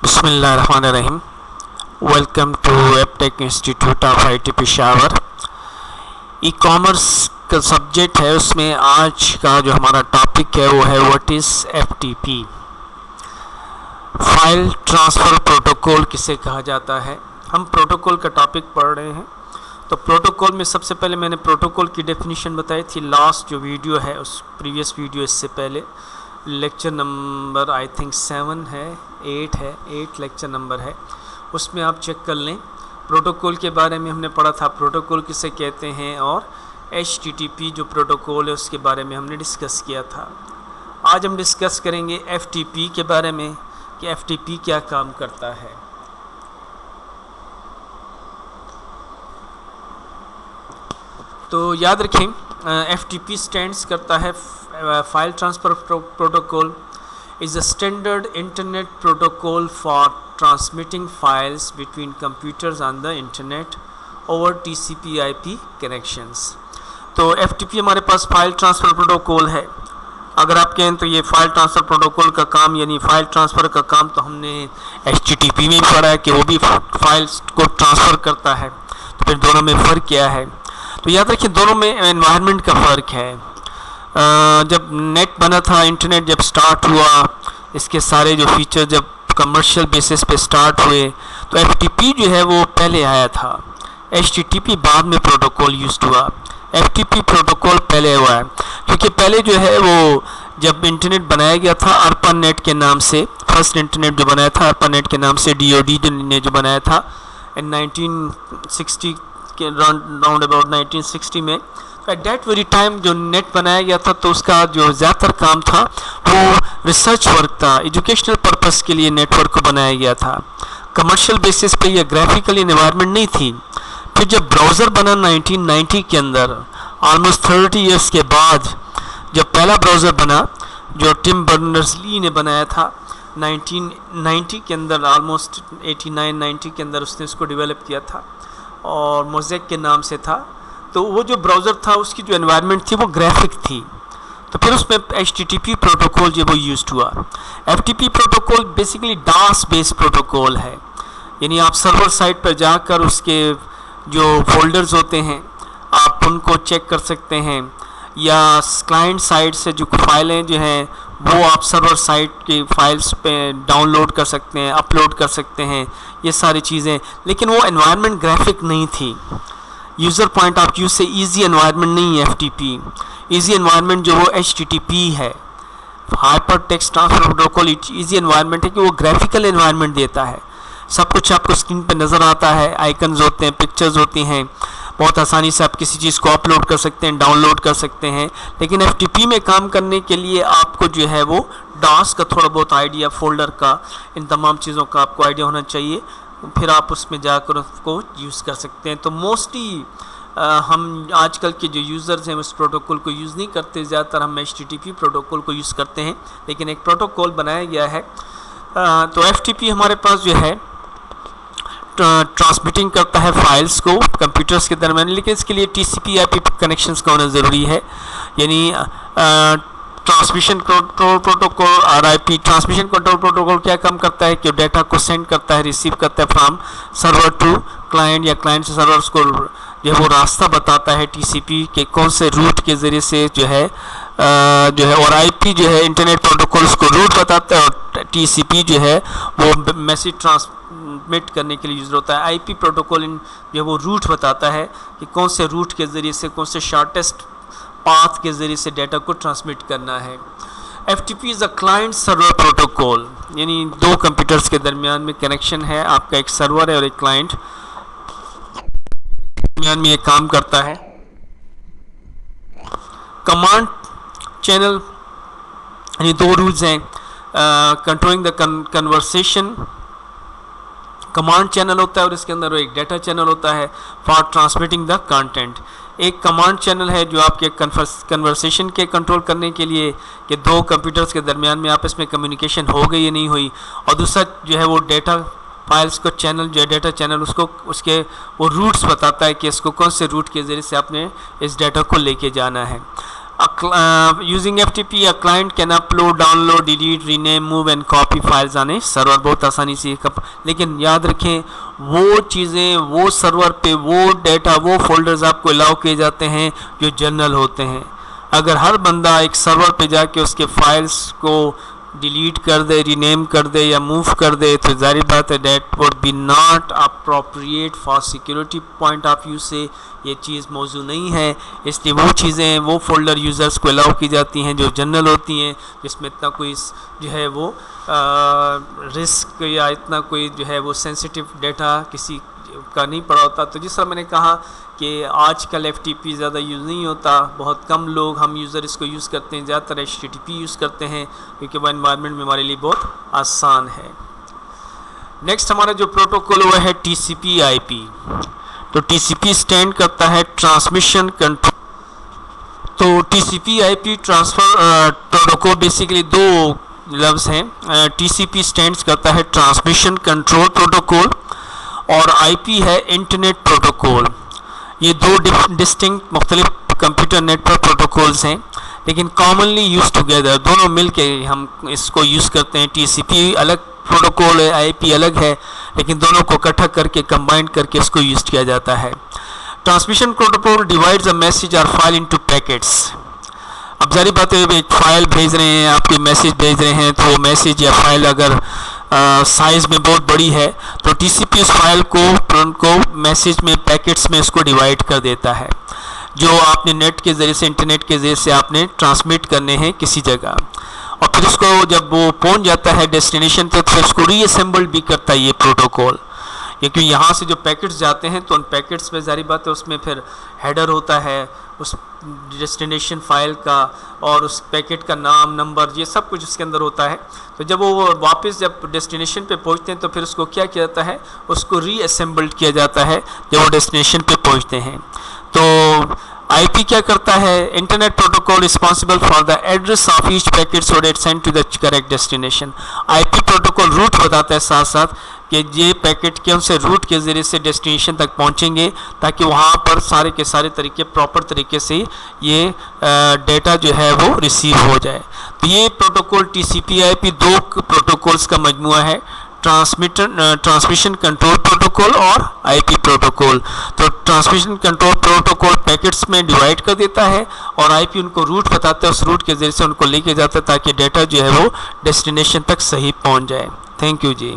बिस्मिल्लाहिर्रहमानिर्रहीम। Welcome to वेबटेक institute of IT Peshawar. E commerce का सब्जेक्ट है, उसमें आज का जो हमारा टॉपिक है वो है what is FTP. File transfer protocol किसे कहा जाता है। हम प्रोटोकॉल का टॉपिक पढ़ रहे हैं। तो प्रोटोकॉल में सबसे पहले मैंने प्रोटोकॉल की डेफिनेशन बताई थी। लास्ट जो वीडियो है उस प्रीवियस वीडियो इससे पहले लेक्चर नंबर आई थिंक 7 है, 8 लेक्चर नंबर है, उसमें आप चेक कर लें। प्रोटोकॉल के बारे में हमने पढ़ा था, प्रोटोकॉल किसे कहते हैं, और HTTP जो प्रोटोकॉल है उसके बारे में हमने डिस्कस किया था। आज हम डिस्कस करेंगे FTP के बारे में कि FTP क्या काम करता है। तो याद रखें, FTP स्टैंड्स करता है file transfer protocol is a standard internet protocol for transmitting files between computers on the internet over TCP/IP connections। तो FTP हमारे पास फाइल ट्रांसफ़र प्रोटोकॉल है। अगर आप कहें तो ये फाइल ट्रांसफ़र प्रोटोकॉल का काम यानी फाइल ट्रांसफ़र का काम तो हमने HTTP में पढ़ा है कि वो भी फाइल्स को ट्रांसफ़र करता है। तो फिर दोनों में फ़र्क क्या है? तो याद रखिए, दोनों में एनवायरनमेंट का फ़र्क है। जब नेट बना था, इंटरनेट जब स्टार्ट हुआ, इसके सारे जो फीचर जब कमर्शियल बेसिस पे स्टार्ट हुए, तो FTP जो है वो पहले आया था, HTTP बाद में प्रोटोकॉल यूज़ हुआ। FTP प्रोटोकॉल पहले हुआ है क्योंकि पहले जो है वो जब इंटरनेट बनाया गया था ARPANET के नाम से, फर्स्ट इंटरनेट जो बनाया था ARPANET के नाम से DOD ने जो बनाया था इन 1960 के राउंड अबाउट 1960 में। एट दैट वेरी टाइम जो नेट बनाया गया था तो उसका जो ज़्यादातर काम था वो रिसर्च वर्क था, एजुकेशनल पर्पस के लिए नेटवर्क को बनाया गया था। कमर्शियल बेसिस पे ये ग्राफिकल इन्वायरमेंट नहीं थी। फिर जब ब्राउज़र बना 1990 के अंदर, ऑलमोस्ट 30 इयर्स के बाद, जब पहला ब्राउज़र बना जो टिम बर्नर्स-ली ने बनाया था 1990 के अंदर, ऑलमोस्ट 89-90 के अंदर उसने इसको डेवलप किया था और मोज़ेक के नाम से था। तो वो जो ब्राउज़र था उसकी जो एनवायरनमेंट थी वो ग्राफिक थी। तो फिर उसमें HTTP प्रोटोकॉल जो वो यूज़ हुआ। FTP protocol basically DOS based protocol है, यानी आप सर्वर साइट पर जाकर उसके जो फोल्डर्स होते हैं आप उनको चेक कर सकते हैं, या क्लाइंट साइट से जो फाइलें जो हैं वो आप सर्वर साइट के फाइल्स पे डाउनलोड कर सकते हैं, अपलोड कर सकते हैं, ये सारी चीज़ें। लेकिन वो एनवायरनमेंट ग्राफिक नहीं थी। यूज़र पॉइंट ऑफ व्यू से ईजी एनवायरनमेंट नहीं है FTP। ईजी एनवायरनमेंट जो वो HTTP है, hyper text transfer protocol. Easy environment है कि वो ग्राफिकल एनवायरनमेंट देता है, सब कुछ आपको स्क्रीन पे नज़र आता है, आइकन्स होते हैं, पिक्चर्स होती हैं, बहुत आसानी से आप किसी चीज़ को अपलोड कर सकते हैं, डाउनलोड कर सकते हैं। लेकिन FTP में काम करने के लिए आपको जो है वो DOS का थोड़ा बहुत आइडिया, फोल्डर का, इन तमाम चीज़ों का आपको आइडिया होना चाहिए, फिर आप उसमें जाकर उसको यूज़ कर सकते हैं। तो मोस्टली हम आजकल के जो यूज़र्स हैं उस प्रोटोकॉल को यूज़ नहीं करते, ज़्यादातर हम HTTP प्रोटोकॉल को यूज़ करते हैं। लेकिन एक प्रोटोकॉल बनाया गया है। तो FTP हमारे पास जो है ट्रांसमिटिंग करता है फाइल्स को कंप्यूटर्स के दरमियान, लेकिन इसके लिए TCP/IP कनेक्शंस का होना ज़रूरी है। यानी transmission control protocol RIP। Transmission control protocol क्या काम करता है कि डेटा को सेंड करता है, रिसीव करता है फ्रॉम सर्वर टू क्लाइंट, या क्लाइंट से सर्वर्स को जो है वो रास्ता बताता है TCP के कौन से रूट के ज़रिए से जो है और IP जो है इंटरनेट प्रोटोकॉल्स को रूट बताता है, और TCP जो है वो मैसेज ट्रांसमिट करने के लिए यूज़ होता है। IP प्रोटोकॉल जो है वो रूट बताता है कि कौन से रूट के ज़रिए से, कौन से शॉर्टेस्ट पाथ के ज़रिए से डेटा को ट्रांसमिट करना है। FTP is a client server protocol, यानी दो कंप्यूटर्स के दरमियान में कनेक्शन है, आपका एक सर्वर है और एक क्लाइंट, दरमियान में ये काम करता है। कमांड चैनल, यानी दो रूल्स हैं controlling the conversation. Command channel होता है और इसके अंदर एक डेटा चैनल होता है फॉर ट्रांसमिटिंग द कंटेंट। एक कमांड चैनल है जो आपके कन्वर्सेशन के कंट्रोल करने के लिए कि दो कंप्यूटर्स के दरमियान में आपस में कम्युनिकेशन हो गई या नहीं हुई, और दूसरा जो है वो डेटा फाइल्स को चैनल जो है डेटा चैनल उसको उसके वो रूट्स बताता है कि इसको कौन से रूट के ज़रिए से आपने इस डेटा को लेके जाना है। using FTP a client can upload, download, delete, rename, move and copy files on a server. बहुत आसानी से लेकिन याद रखें वो चीज़ें वो सर्वर पे वो डेटा वो फोल्डर्स आपको अलाउ किए जाते हैं जो जनरल होते हैं. अगर हर बंदा एक सर्वर पे जाके उसके फाइल्स को डिलीट कर दे, रीनेम कर दे या मूव कर दे तो जाहिर बात है that would be not appropriate for security point of view से ये चीज़ मौजू नहीं है. इसलिए वो चीज़ें वो फोल्डर यूज़र्स को अलाउ की जाती हैं जो जनरल होती हैं, जिसमें इतना कोई जो है वो रिस्क या इतना कोई जो है वो सेंसिटिव डेटा किसी का नहीं पड़ा होता. तो जिस तरह मैंने कहा कि आजकल FTP ज़्यादा यूज़ नहीं होता, बहुत कम लोग हम यूज़र इसको यूज़ करते हैं, ज़्यादातर HTTP यूज़ करते हैं क्योंकि वो एनवायरनमेंट में हमारे लिए बहुत आसान है. नेक्स्ट हमारा जो प्रोटोकॉल हुआ है TCP/IP. तो TCP स्टैंड करता है ट्रांसमिशन कंट्रोल. तो TCP/IP ट्रांसफ़र प्रोटोकॉल बेसिकली दो लफ्ज़ हैं. TCP स्टैंड्स करता है ट्रांसमिशन कंट्रोल प्रोटोकॉल और IP है इंटरनेट प्रोटोकॉल. ये दो डिस्टिंक्ट मुख्तलिफ कंप्यूटर नेटवर्क प्रोटोकॉल्स हैं लेकिन कॉमनली यूज टुगेदर, दोनों मिल के हम इसको यूज़ करते हैं. TCP अलग प्रोटोकॉल है, IP अलग है, लेकिन दोनों को इकट्ठा करके कंबाइन करके इसको यूज़ किया जाता है. Transmission protocol divides a message और फाइल इनटू पैकेट्स. अब जारी बात है एक फ़ाइल भेज रहे हैं, आप कोई मैसेज भेज रहे हैं तो मैसेज या फाइल अगर साइज़ में बहुत बड़ी है तो TCP उस फाइल को मैसेज में पैकेट्स में इसको डिवाइड कर देता है जो आपने नेट के ज़रिए से इंटरनेट के ज़रिए से आपने ट्रांसमिट करने हैं किसी जगह. और फिर उसको जब वो पहुंच जाता है डेस्टिनेशन तक फिर उसको रीअसेंबल्ड भी करता है ये प्रोटोकॉल. क्योंकि यहाँ से जो पैकेट्स जाते हैं तो उन पैकेट्स में जारी बात है उसमें फिर हेडर होता है उस डेस्टिनेशन फाइल का और उस पैकेट का नाम, नंबर, ये सब कुछ उसके अंदर होता है. तो जब वो वापस जब डेस्टिनेशन पे पहुंचते हैं तो फिर उसको क्या किया जाता है, उसको रीअसेंबल्ड किया जाता है जब वो डेस्टिनेशन पे पहुंचते हैं. तो IP क्या करता है, internet protocol responsible for the address of each packet so that send to the correct destination. IP protocol route बताता है साथ साथ कि ये पैकेट के उनसे रूट के ज़रिए से डेस्टिनेशन तक पहुंचेंगे ताकि वहाँ पर सारे के सारे तरीके प्रॉपर तरीके से ये डेटा जो है वो रिसीव हो जाए. तो ये प्रोटोकॉल TCP/IP दो प्रोटोकॉल्स का मजमूआ है, ट्रांसमिशन कंट्रोल प्रोटोकॉल और IP प्रोटोकॉल. तो ट्रांसमिशन कंट्रोल प्रोटोकॉल पैकेट्स में डिवाइड कर देता है और IP उनको रूट बताता है, उस रूट के ज़रिए से उनको लेके जाता है ताकि डेटा जो है वो डेस्टिनेशन तक सही पहुंच जाए. Thank you ji.